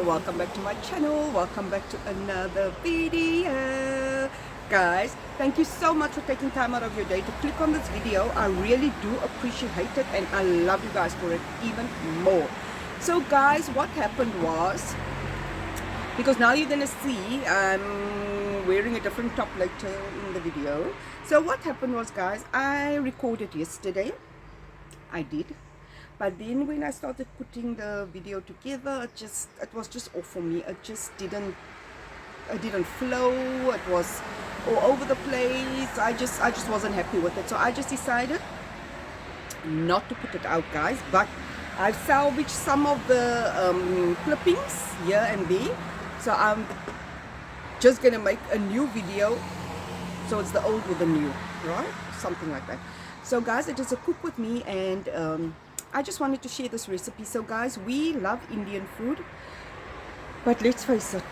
welcome back to my channel. Welcome back to another video. Guys, thank you so much for taking time out of your day to click on this video. I really do appreciate it, and I love you guys for it even more. So guys, what happened was, because now you're gonna see I'm wearing a different top later in the video. So what happened was, guys, I recorded yesterday. I did. But then when I started putting the video together, it was just off for me. It didn't flow. It was all over the place. I just wasn't happy with it. So I just decided not to put it out, guys. But I salvaged some of the clippings here and there. So I'm just gonna make a new video. So it's the old with the new, right? Something like that. So guys, it is a cook with me, and I just wanted to share this recipe. So guys, we love Indian food, but let's face it,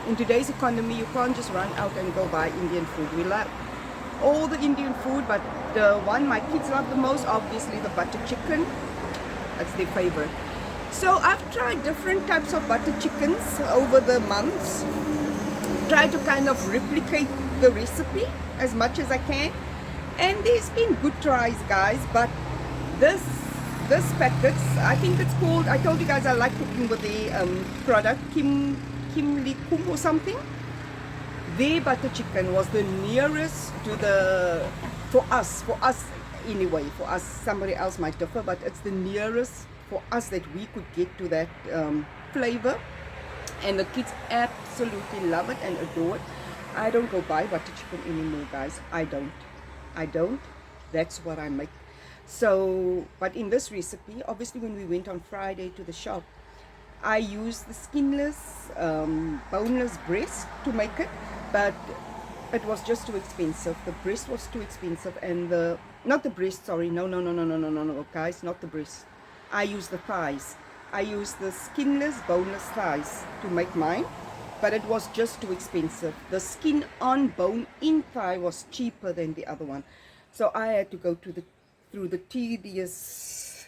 in today's economy, you can't just run out and go buy Indian food. We love all the Indian food, but the one my kids love the most, obviously the butter chicken. That's their favorite. So I've tried different types of butter chickens over the months, tried to kind of replicate the recipe as much as I can, and there's been good tries, guys. But this packets, I think it's called, I told you guys I like cooking with the product Kim Lee Kum or something. Their butter chicken was the nearest to the, for us anyway, for us, somebody else might differ, but it's the nearest for us that we could get to that flavor, and the kids absolutely love it and adore it. I don't go buy butter chicken anymore, guys. I don't. That's what I make. So, but in this recipe, obviously when we went on Friday to the shop, I used the skinless, boneless breast to make it, but it was just too expensive. The breast was too expensive, and not the breast, sorry, no, guys, not the breast. I used the thighs. I used the skinless, boneless thighs to make mine, but it was just too expensive. The skin on bone in thigh was cheaper than the other one. So I had to go through the tedious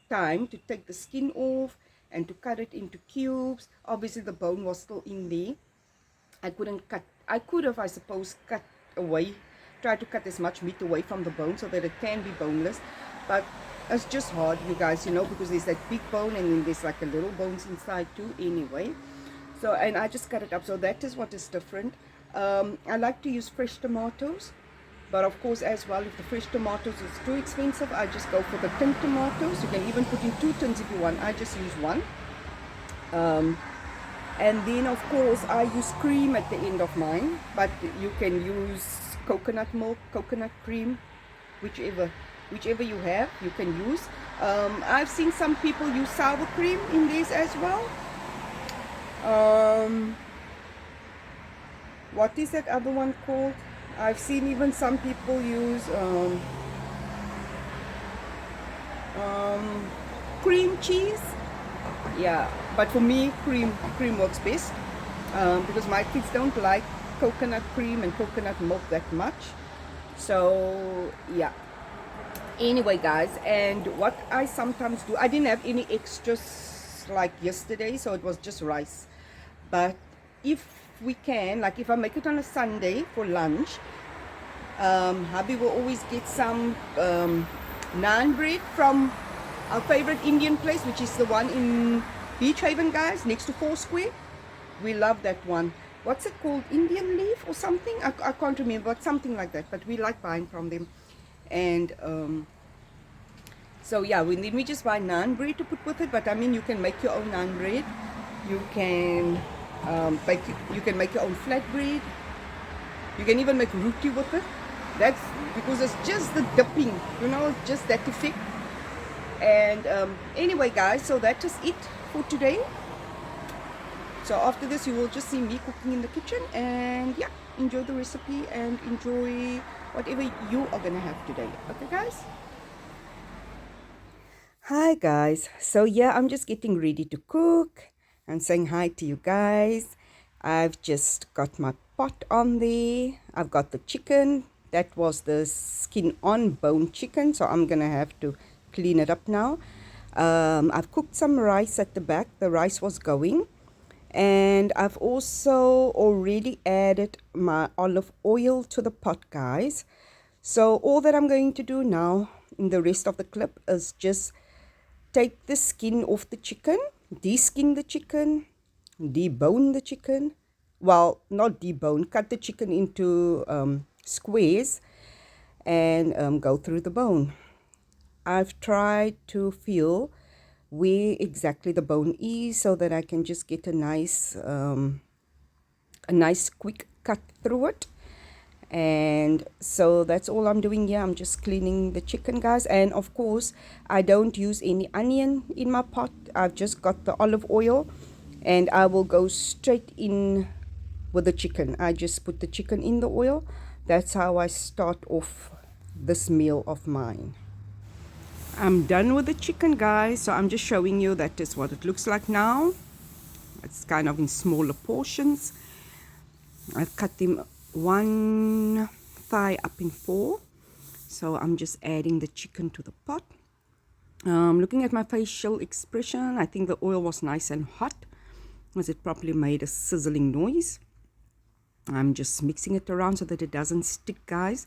time to take the skin off and to cut it into cubes. Obviously the bone was still in there. I couldn't cut. I could have, I suppose, cut away, try to cut as much meat away from the bone so that it can be boneless, but it's just hard, you guys, you know, because there's that big bone and then there's like a little bones inside too anyway. So, and I just cut it up. So that is what is different. I like to use fresh tomatoes, but of course, as well, if the fresh tomatoes is too expensive, I just go for the tin tomatoes. You can even put in 2 tins if you want. I just use 1. And then, of course, I use cream at the end of mine. But you can use coconut milk, coconut cream, whichever you have, you can use. I've seen some people use sour cream in this as well. What is that other one called? I've seen even some people use cream cheese. Yeah, but for me, cream works best, because my kids don't like coconut cream and coconut milk that much. So yeah, anyway, guys, and what I sometimes do, I didn't have any extras like yesterday, so it was just rice. But if we can, like if I make it on a Sunday for lunch, hubby will always get some naan bread from our favorite Indian place, which is the one in Beach Haven, guys, next to Foursquare. We love that one. What's it called? Indian leaf or something? I can't remember, but something like that. But we like buying from them. And so yeah, then we just buy naan bread to put with it. But I mean, you can make your own naan bread. You can make your own flatbread. You can even make roti with it. That's because it's just the dipping, you know, it's just that effect. And anyway, guys, so that is it for today. So after this, you will just see me cooking in the kitchen, and yeah, enjoy the recipe and enjoy whatever you are gonna have today. Okay, guys? Hi, guys. So yeah, I'm just getting ready to cook and saying hi to you guys. I've just got my pot on there. I've got the chicken. That was the skin on bone chicken, so I'm gonna have to clean it up now. I've cooked some rice at the back. The rice was going. And I've also already added my olive oil to the pot, guys. So all that I'm going to do now in the rest of the clip is just take the skin off the chicken, de-skin the chicken, debone the chicken. Well, not debone, cut the chicken into squares and go through the bone. I've tried to feel where exactly the bone is so that I can just get a nice quick cut through it. And so that's all I'm doing here. I'm just cleaning the chicken, guys. And of course, I don't use any onion in my pot. I've just got the olive oil, and I will go straight in with the chicken. I just put the chicken in the oil. That's how I start off this meal of mine. I'm done with the chicken, guys, so I'm just showing you that is what it looks like now. It's kind of in smaller portions. I've cut them one thigh up in four, so I'm just adding the chicken to the pot. Looking at my facial expression, I think the oil was nice and hot, as it probably made a sizzling noise. I'm just mixing it around so that it doesn't stick, guys,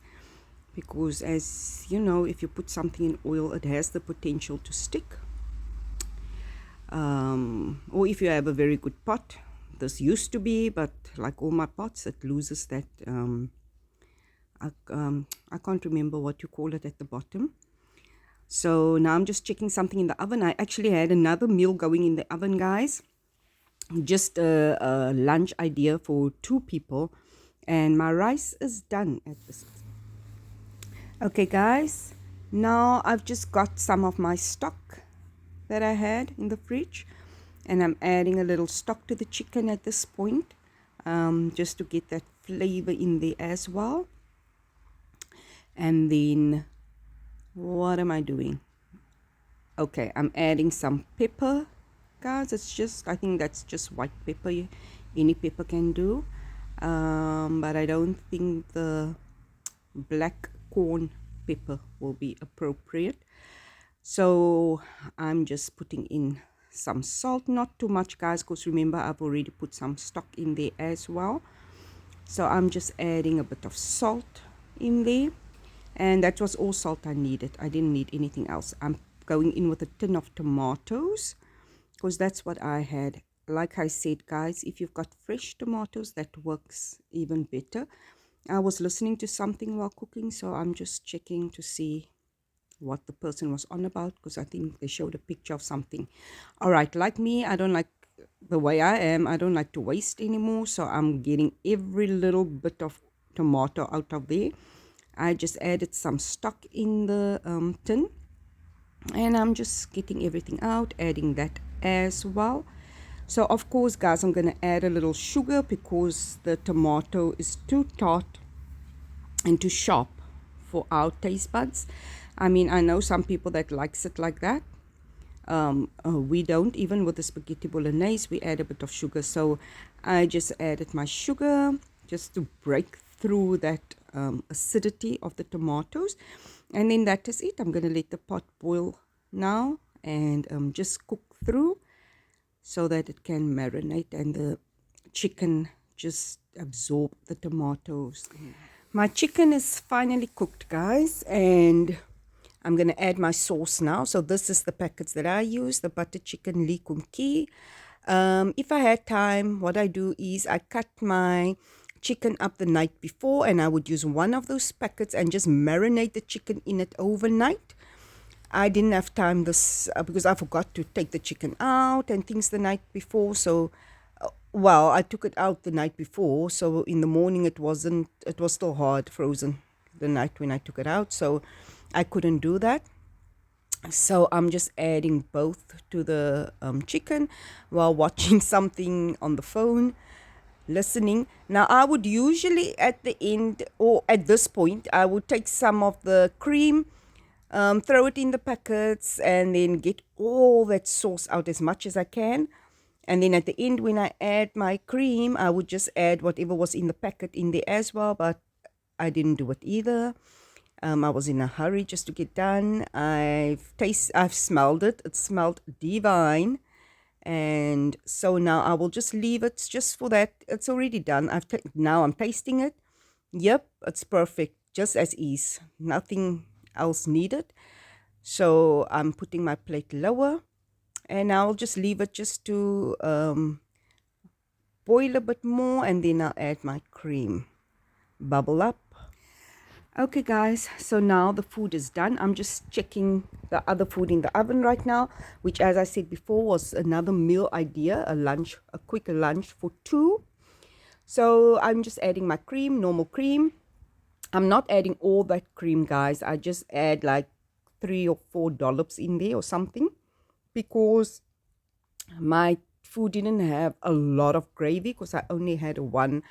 because as you know, if you put something in oil, it has the potential to stick. Or if you have a very good pot, this used to be, but like all my pots, it loses that I can't remember what you call it at the bottom. So now I'm just checking something in the oven. I actually had another meal going in the oven, guys, just a lunch idea for 2 people, and my rice is done at this. Okay, guys, now I've just got some of my stock that I had in the fridge, and I'm adding a little stock to the chicken at this point, just to get that flavor in there as well. And then what am I doing? Okay, I'm adding some pepper, guys. I think that's just white pepper. Any pepper can do, but I don't think the black corn pepper will be appropriate. So I'm just putting in some salt, not too much, guys, because remember I've already put some stock in there as well. So I'm just adding a bit of salt in there, and that was all salt I needed. I didn't need anything else. I'm going in with a tin of tomatoes because that's what I had. Like I said, guys, if you've got fresh tomatoes, that works even better. I was listening to something while cooking, so I'm just checking to see what the person was on about, because I think they showed a picture of something. All right, like me, I don't like the way I am. I don't like to waste anymore, so I'm getting every little bit of tomato out of there. I just added some stock in the tin, and I'm just getting everything out, adding that as well. So of course, guys, I'm going to add a little sugar because the tomato is too tart and too sharp for our taste buds. I mean, I know some people that likes it like that. We don't. Even with the spaghetti bolognese, we add a bit of sugar. So I just added my sugar just to break through that acidity of the tomatoes. And then that is it. I'm going to let the pot boil now and just cook through so that it can marinate and the chicken just absorb the tomatoes. My chicken is finally cooked, guys, and I'm going to add my sauce now. So this is the packets that I use, the butter chicken lee kum ki. If I had time, what I do is I cut my chicken up the night before, and I would use one of those packets and just marinate the chicken in it overnight. I didn't have time this because I forgot to take the chicken out and things the night before. So, well, I took it out the night before. So in the morning it was still hard frozen the night when I took it out. So I couldn't do that. So I'm just adding both to the chicken while watching something on the phone, listening. Now I would usually at the end or at this point, I would take some of the cream, throw it in the packets, and then get all that sauce out as much as I can. And then at the end, when I add my cream, I would just add whatever was in the packet in there as well, but I didn't do it either. I was in a hurry just to get done. I've smelled it. It smelled divine. And so now I will just leave it just for that. It's already done. Now I'm tasting it. Yep, it's perfect, just as is. Nothing else needed. So I'm putting my plate lower, and I'll just leave it just to boil a bit more, and then I'll add my cream. Bubble up. Okay guys, so now the food is done. I'm just checking the other food in the oven right now, which, as I said before, was another meal idea, a quick lunch for two. So I'm just adding my cream, normal cream. I'm not adding all that cream, guys. I just add like 3 or 4 dollops in there or something, because my food didn't have a lot of gravy, because I only had one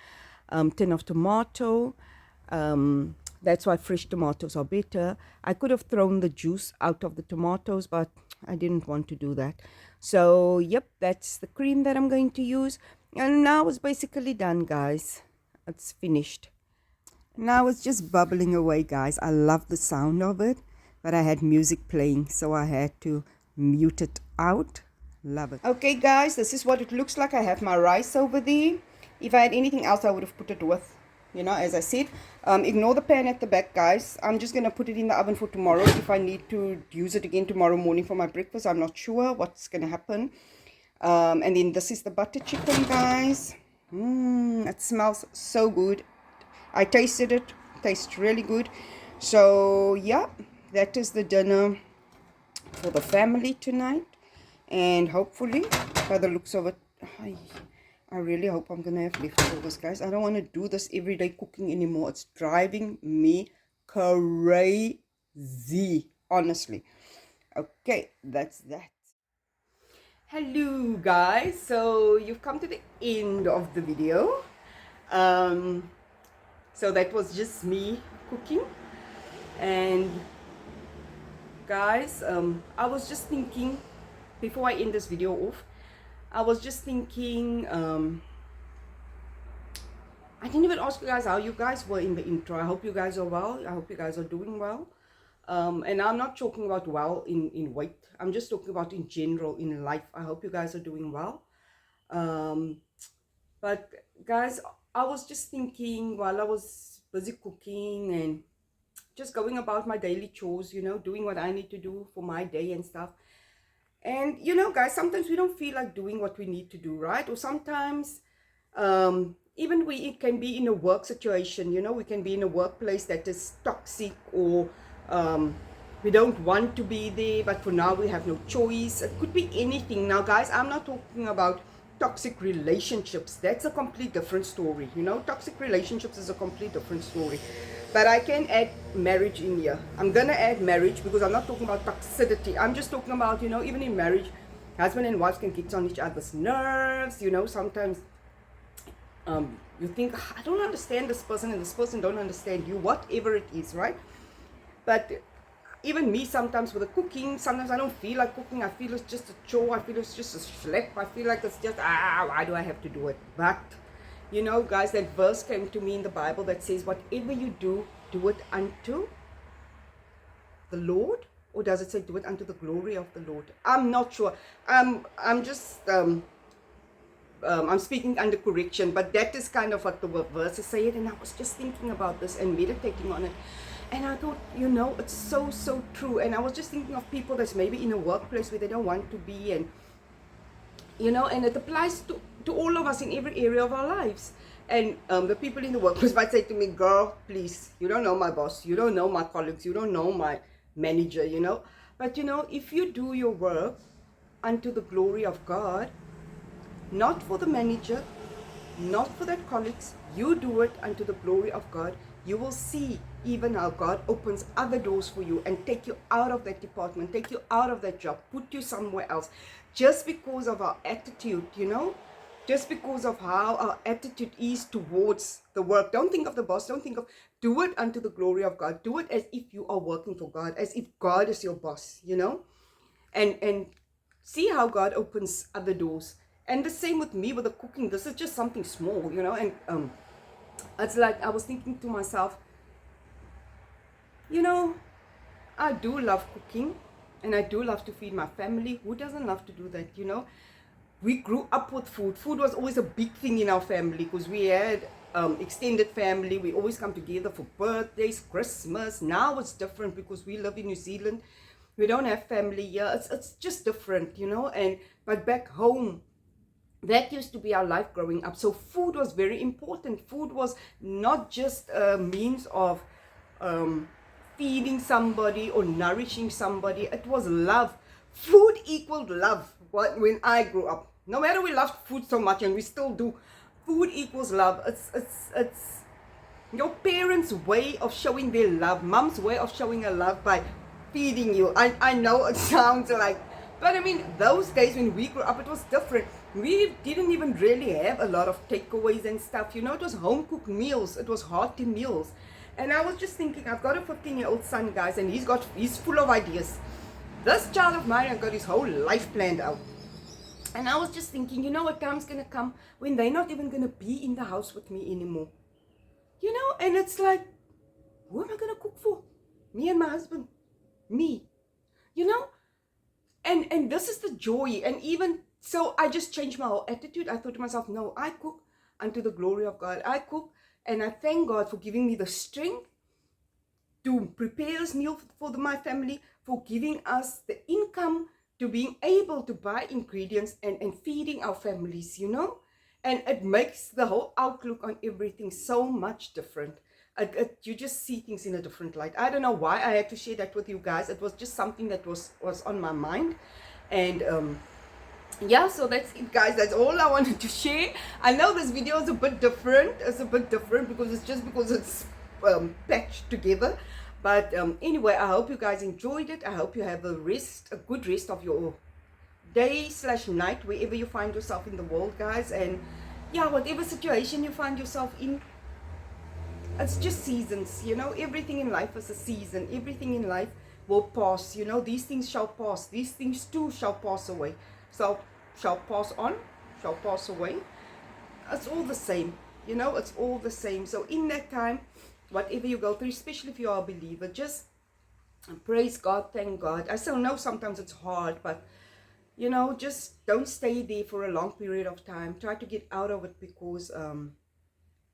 tin of tomato. That's why fresh tomatoes are better. I could have thrown the juice out of the tomatoes, but I didn't want to do that. So yep, that's the cream that I'm going to use. And now it's basically done, guys. It's finished. Now it's just bubbling away, guys. I love the sound of it, but I had music playing, so I had to mute it out. Love it. Okay, guys, this is what it looks like. I have my rice over there. If I had anything else, I would have put it with, as I said. Ignore the pan at the back, guys. I'm just going to put it in the oven for tomorrow. If I need to use it again tomorrow morning for my breakfast, I'm not sure what's going to happen. And then this is the butter chicken, guys. It smells so good. I tasted it. Tastes really good. So yeah, that is the dinner for the family tonight. And hopefully, by the looks of it, I really hope I'm gonna have leftovers, guys. I don't want to do this everyday cooking anymore. It's driving me crazy, honestly. Okay, that's that. Hello, guys. So you've come to the end of the video. So that was just me cooking. And guys, I was just thinking, before I end this video off, I was just thinking, I didn't even ask you guys how you guys were in the intro. I hope you guys are well. I hope you guys are doing well. And I'm not talking about well in weight. I'm just talking about in general in life. I hope you guys are doing well. But guys, I was just thinking while I was busy cooking and just going about my daily chores, doing what I need to do for my day and stuff. And guys, sometimes we don't feel like doing what we need to do, right? Or sometimes even we can be in a work situation, we can be in a workplace that is toxic, or we don't want to be there, but for now we have no choice. It could be anything. Now guys, I'm not talking about toxic relationships. That's a complete different story. Toxic relationships is a complete different story. But I can add marriage in here. I'm gonna add marriage because I'm not talking about toxicity. I'm just talking about, even in marriage, husband and wife can get on each other's nerves. Sometimes you think, I don't understand this person and this person don't understand you, whatever it is, right? But even me, sometimes with the cooking, sometimes I don't feel like cooking. I feel it's just a chore. I feel it's just a schlep. I feel like it's just, why do I have to do it? But guys, that verse came to me in the Bible that says, whatever you do, do it unto the Lord. Or does it say do it unto the glory of the Lord? I'm not sure. I'm just I'm speaking under correction, but that is kind of what the verses say it. And I was just thinking about this and meditating on it, and I thought, it's so true. And I was just thinking of people that's maybe in a workplace where they don't want to be, and and it applies to all of us in every area of our lives. And the people in the workplace might say to me, girl, please, you don't know my boss, you don't know my colleagues, you don't know my manager, but if you do your work unto the glory of God, not for the manager, not for that colleagues, you do it unto the glory of God, you will see even how God opens other doors for you and take you out of that department, take you out of that job, put you somewhere else, just because of our attitude, just because of how our attitude is towards the work. Don't think of the boss, do it unto the glory of God. Do it as if you are working for God, as if God is your boss, and see how God opens other doors. And the same with me with the cooking. This is just something small, and it's like I was thinking to myself, you know, I do love cooking and I do love to feed my family. Who doesn't love to do that, you know? We grew up with food. Food was always a big thing in our family because we had extended family. We always come together for birthdays, Christmas. Now it's different because we live in New Zealand. We don't have family here. It's just different, you know. But back home, that used to be our life growing up. So food was very important. Food was not just a means of feeding somebody or nourishing somebody. It was love. Food equaled love when I grew up. No matter we loved food so much, and we still do, food equals love. It's your parents' way of showing their love, mom's way of showing her love by feeding you. I know it sounds like, but I mean, those days when we grew up, it was different. We didn't even really have a lot of takeaways and stuff, you know. It was home cooked meals, it was hearty meals. And I was just thinking, I've got a 15-year-old son, guys, and he's full of ideas. This child of mine has got his whole life planned out. And I was just thinking, you know, a time's gonna come when they're not even gonna be in the house with me anymore. You know, and it's like, who am I gonna cook for? Me and my husband. Me. You know? And this is the joy. And even so, I just changed my whole attitude. I thought to myself, no, I cook unto the glory of God. I cook, and I thank God for giving me the strength to prepare this meal for my family, for giving us the income to being able to buy ingredients and feeding our families, you know. And it makes the whole outlook on everything so much different. You just see things in a different light. I don't know why I had to share that with you guys. It was just something that was on my mind. And yeah, so that's it, guys. That's all I wanted to share. I know this video is a bit different. It's a bit different because it's patched together. But anyway, I hope you guys enjoyed it. I hope you have a good rest of your day/night, wherever you find yourself in the world, guys. And yeah, whatever situation you find yourself in, it's just seasons, you know. Everything in life is a season. Everything in life will pass, you know. These things shall pass. These things too shall pass away. So shall pass on, shall pass away. It's all the same, you know. It's all the same. So in that time, whatever you go through, especially if you are a believer, just praise God, thank God. I still know sometimes it's hard, but you know, just don't stay there for a long period of time. Try to get out of it because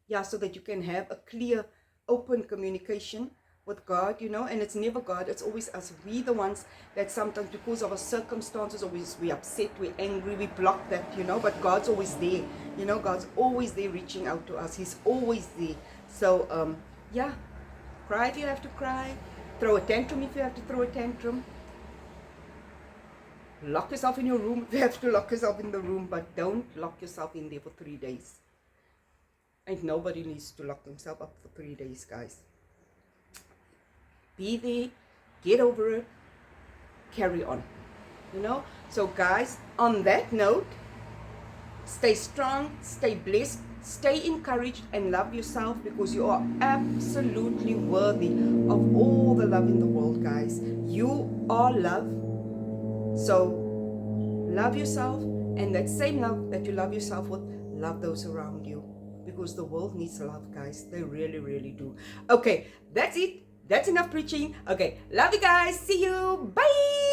yeah, so that you can have a clear, open communication with God, you know. And it's never God, it's always us. We the ones that sometimes, because of our circumstances, always we upset, we're angry, we block that, you know. But God's always there, you know. God's always there reaching out to us. He's always there. So yeah, cry if you have to cry, throw a tantrum if you have to throw a tantrum, lock yourself in your room if you have to lock yourself in the room, but don't lock yourself in there for 3 days. And nobody needs to lock themselves up for 3 days, guys. Be there, get over it, carry on, you know. So guys, on that note, stay strong, stay blessed, stay encouraged, and love yourself, because you are absolutely worthy of all the love in the world, guys. You are love. So love yourself, and that same love that you love yourself with, love those around you, because the world needs love, guys. They really, really do. Okay, that's it. That's enough preaching. Okay, love you guys. See you. Bye.